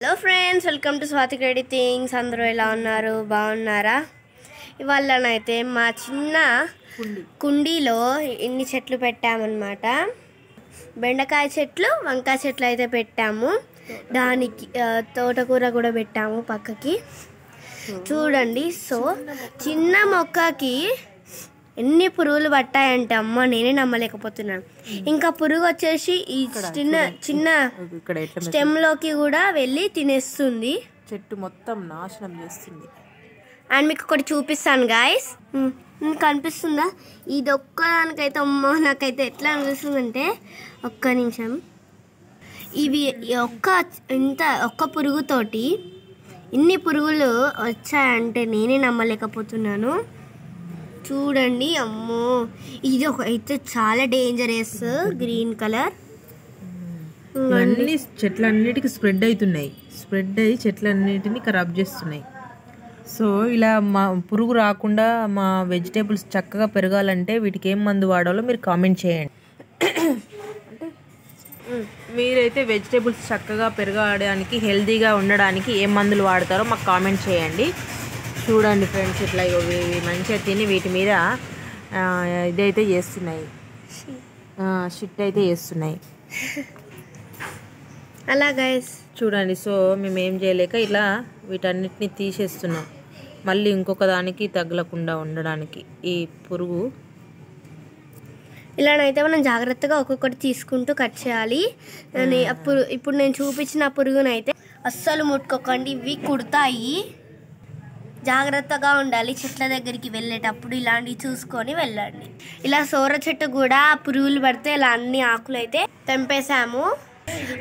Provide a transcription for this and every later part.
Hello friends, welcome to Swathi credit things. అందరూ ఎలా ఉన్నారు? బాగున్నారా? ఇవాళనైతే మా చిన్న కుండీలో ఇన్ని చెట్లు పెట్టామన్నమాట. బెండకాయ చెట్లు, వంకాయ చెట్లు అయితే పెట్టాము. దానికి తోటకూర కూడా పెట్టాము పక్కకి. చూడండి, సో చిన్న మొక్కకి ఎన్ని పురుగులు పట్టాయంటే అమ్మ నేనే నమ్మలేకపోతున్నాను. ఇంకా పురుగు వచ్చేసి ఈ చిన్న చిన్న స్టెమ్ లోకి కూడా వెళ్ళి తినేస్తుంది, చెట్టు మొత్తం నాశనం చేస్తుంది. అండ్ మీకు ఒకటి చూపిస్తాను గాయస్. కనిపిస్తుందా? ఇది ఒక్కదానికైతే అమ్మ నాకైతే ఎట్లా అనిపిస్తుందంటే, ఒక్క నిమిషం, ఇవి ఒక్క పురుగుతోటి ఇన్ని పురుగులు వచ్చాయంటే నేనే నమ్మలేకపోతున్నాను. చూడండి, అమ్మో ఇది అయితే చాలా డేంజరస్. గ్రీన్ కలర్ ఇవన్నీ చెట్లన్నిటికీ స్ప్రెడ్ అవుతున్నాయి. స్ప్రెడ్ అయ్యి చెట్లన్నిటిని ఖరాబ్ చేస్తున్నాయి. సో ఇలా మా పురుగు రాకుండా మా వెజిటేబుల్స్ చక్కగా పెరగాలంటే వీటికి ఏం మందు వాడాలో మీరు కామెంట్ చేయండి. మీరైతే వెజిటేబుల్స్ చక్కగా పెరగడానికి, హెల్తీగా ఉండడానికి ఏం మందులు వాడతారో మాకు కామెంట్ చేయండి. చూడండి ఫ్రెండ్స్, ఇట్లా ఇవి మంచిగా తిని వీటి మీద ఇదైతే చేస్తున్నాయి, షిట్ అయితే చేస్తున్నాయి. అలా గైస్ చూడండి. సో మేము ఏం చేయలేక ఇలా వీటన్నిటిని తీసేస్తున్నాం, మళ్ళీ ఇంకొక దానికి తగలకుండా ఉండడానికి. ఈ పురుగు ఇలానైతే మనం జాగ్రత్తగా ఒక్కొక్కటి తీసుకుంటూ కట్ చేయాలి. ఇప్పుడు నేను చూపించిన పురుగునైతే అస్సలు ముట్టుకోకండి, ఇవి కుడతాయి. జాగ్రత్తగా ఉండాలి. చెట్ల దగ్గరికి వెళ్ళేటప్పుడు ఇలాంటివి చూసుకొని వెళ్ళండి. ఇలా సోర చెట్టు కూడా పురుగులు పడితే ఇలా అన్ని ఆకులు అయితే తెంపేశాము.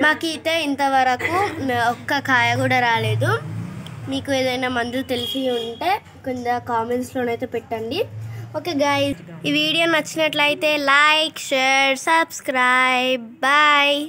మాకైతే ఇంతవరకు ఒక్క కాయ కూడా రాలేదు. మీకు ఏదైనా మందులు తెలిసి ఉంటే కింద కామెంట్స్లోనైతే పెట్టండి. ఓకే గైస్, ఈ వీడియో నచ్చినట్లయితే లైక్, షేర్, సబ్స్క్రైబ్. బాయ్.